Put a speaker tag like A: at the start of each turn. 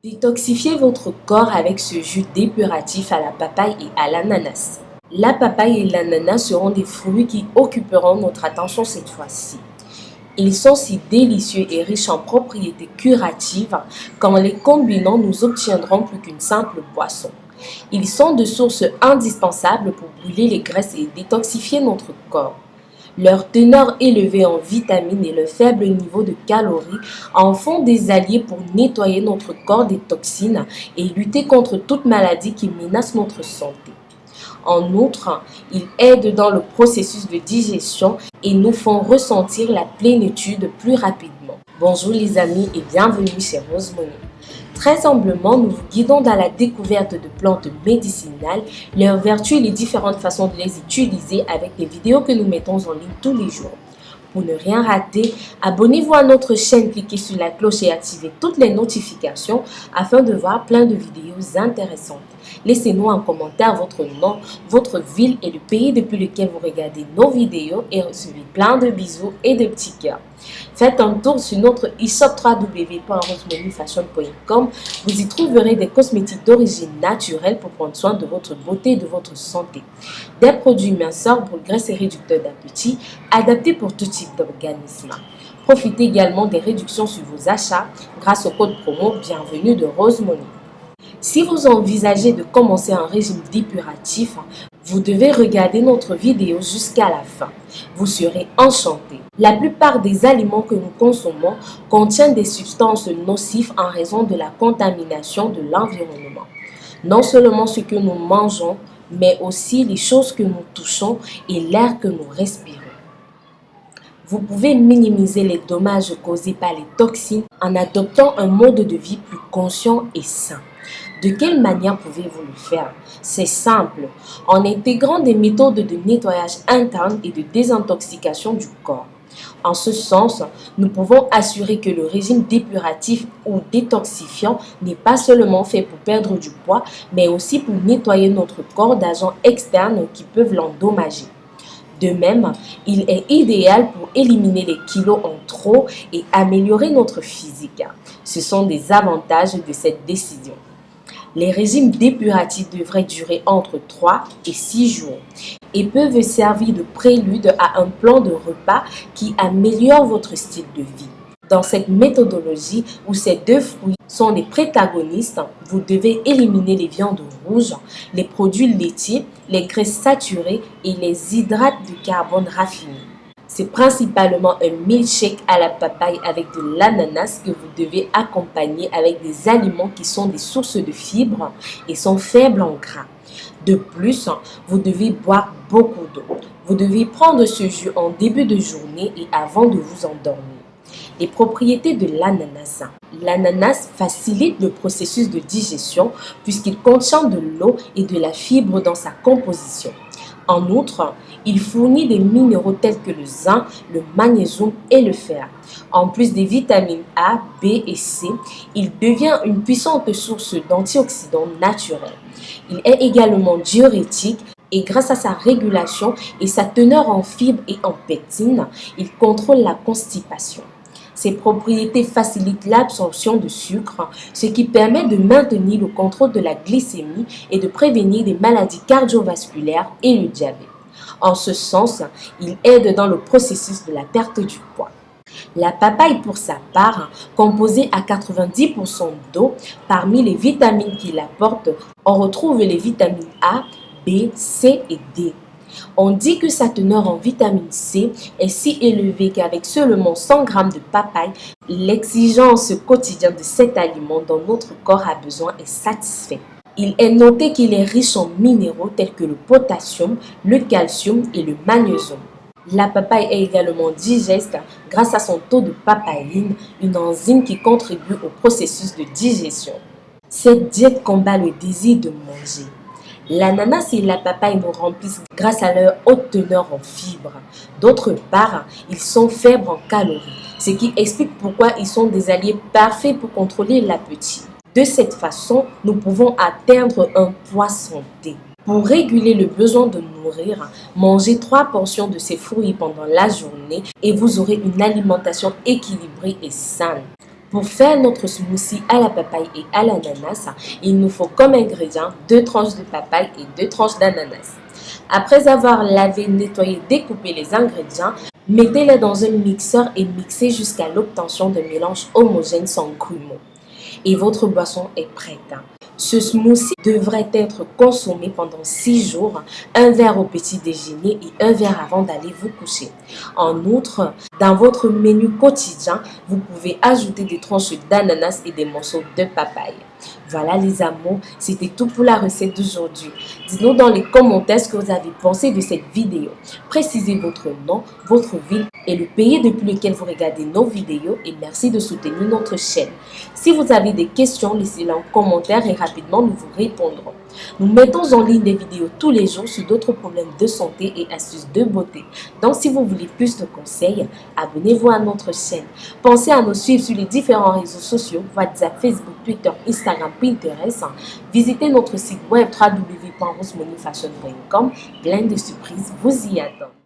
A: Détoxifiez votre corps avec ce jus dépuratif à la papaye et à l'ananas. La papaye et l'ananas seront des fruits qui occuperont notre attention cette fois-ci. Ils sont si délicieux et riches en propriétés curatives qu'en les combinant, nous obtiendrons plus qu'une simple boisson. Ils sont de sources indispensables pour brûler les graisses et détoxifier notre corps. Leur teneur élevée en vitamines et le faible niveau de calories en font des alliés pour nettoyer notre corps des toxines et lutter contre toute maladie qui menace notre santé. En outre, ils aident dans le processus de digestion et nous font ressentir la plénitude plus rapidement. Bonjour les amis et bienvenue chez Rosemony. Très humblement, nous vous guidons dans la découverte de plantes médicinales, leurs vertus et les différentes façons de les utiliser avec les vidéos que nous mettons en ligne tous les jours. Pour ne rien rater, abonnez-vous à notre chaîne, cliquez sur la cloche et activez toutes les notifications afin de voir plein de vidéos intéressantes. Laissez-nous en commentaire votre nom, votre ville et le pays depuis lequel vous regardez nos vidéos et recevez plein de bisous et de petits cœurs. Faites un tour sur notre e-shop www.rosemonyfashion.com. Vous y trouverez des cosmétiques d'origine naturelle pour prendre soin de votre beauté et de votre santé. Des produits minceurs pour graisse et réducteurs d'appétit, adaptés pour tout type d'organisme. Profitez également des réductions sur vos achats grâce au code promo Bienvenue de Rosemony. Si vous envisagez de commencer un régime dépuratif, vous devez regarder notre vidéo jusqu'à la fin. Vous serez enchanté. La plupart des aliments que nous consommons contiennent des substances nocives en raison de la contamination de l'environnement. Non seulement ce que nous mangeons, mais aussi les choses que nous touchons et l'air que nous respirons. Vous pouvez minimiser les dommages causés par les toxines en adoptant un mode de vie plus conscient et sain. De quelle manière pouvez-vous le faire? C'est simple, en intégrant des méthodes de nettoyage interne et de désintoxication du corps. En ce sens, nous pouvons assurer que le régime dépuratif ou détoxifiant n'est pas seulement fait pour perdre du poids, mais aussi pour nettoyer notre corps d'agents externes qui peuvent l'endommager. De même, il est idéal pour éliminer les kilos en trop et améliorer notre physique. Ce sont des avantages de cette décision. Les régimes dépuratifs devraient durer entre 3 et 6 jours et peuvent servir de prélude à un plan de repas qui améliore votre style de vie. Dans cette méthodologie où ces deux fruits sont les protagonistes, vous devez éliminer les viandes rouges, les produits laitiers, les graisses saturées et les hydrates de carbone raffinés. C'est principalement un milkshake à la papaye avec de l'ananas que vous devez accompagner avec des aliments qui sont des sources de fibres et sont faibles en gras. De plus, vous devez boire beaucoup d'eau. Vous devez prendre ce jus en début de journée et avant de vous endormir. Les propriétés de l'ananas. L'ananas facilite le processus de digestion puisqu'il contient de l'eau et de la fibre dans sa composition. En outre, il fournit des minéraux tels que le zinc, le magnésium et le fer. En plus des vitamines A, B et C, il devient une puissante source d'antioxydants naturels. Il est également diurétique et grâce à sa régulation et sa teneur en fibres et en pectine, il contrôle la constipation. Ses propriétés facilitent l'absorption de sucre, ce qui permet de maintenir le contrôle de la glycémie et de prévenir des maladies cardiovasculaires et le diabète. En ce sens, il aide dans le processus de la perte du poids. La papaye, pour sa part, composée à 90% d'eau, parmi les vitamines qu'il apporte, on retrouve les vitamines A, B, C et D. On dit que sa teneur en vitamine C est si élevée qu'avec seulement 100 g de papaye, l'exigence quotidienne de cet aliment dont notre corps a besoin est satisfaite. Il est noté qu'il est riche en minéraux tels que le potassium, le calcium et le magnésium. La papaye est également digeste grâce à son taux de papaïne, une enzyme qui contribue au processus de digestion. Cette diète combat le désir de manger. L'ananas et la papaye nous remplissent grâce à leur haute teneur en fibres. D'autre part, ils sont faibles en calories, ce qui explique pourquoi ils sont des alliés parfaits pour contrôler l'appétit. De cette façon, nous pouvons atteindre un poids santé. Pour réguler le besoin de nourrir, mangez 3 portions de ces fruits pendant la journée et vous aurez une alimentation équilibrée et saine. Pour faire notre smoothie à la papaye et à l'ananas, il nous faut comme ingrédients 2 tranches de papaye et 2 tranches d'ananas. Après avoir lavé, nettoyé, découpé les ingrédients, mettez-les dans un mixeur et mixez jusqu'à l'obtention d'un mélange homogène sans grumeaux. Et votre boisson est prête. Ce smoothie devrait être consommé pendant 6 jours, un verre au petit déjeuner et un verre avant d'aller vous coucher. En outre, dans votre menu quotidien, vous pouvez ajouter des tranches d'ananas et des morceaux de papaye. Voilà les amours, c'était tout pour la recette d'aujourd'hui. Dites-nous dans les commentaires ce que vous avez pensé de cette vidéo. Précisez votre nom, votre ville et le pays depuis lequel vous regardez nos vidéos et merci de soutenir notre chaîne. Si vous avez des questions, laissez-les en commentaire et rapidement nous vous répondrons. Nous mettons en ligne des vidéos tous les jours sur d'autres problèmes de santé et astuces de beauté. Donc si vous voulez plus de conseils, abonnez-vous à notre chaîne. Pensez à nous suivre sur les différents réseaux sociaux, WhatsApp, Facebook, Twitter, Instagram, Pinterest. Visitez notre site web www.rosemoneyfashion.com. Plein de surprises vous y attendent.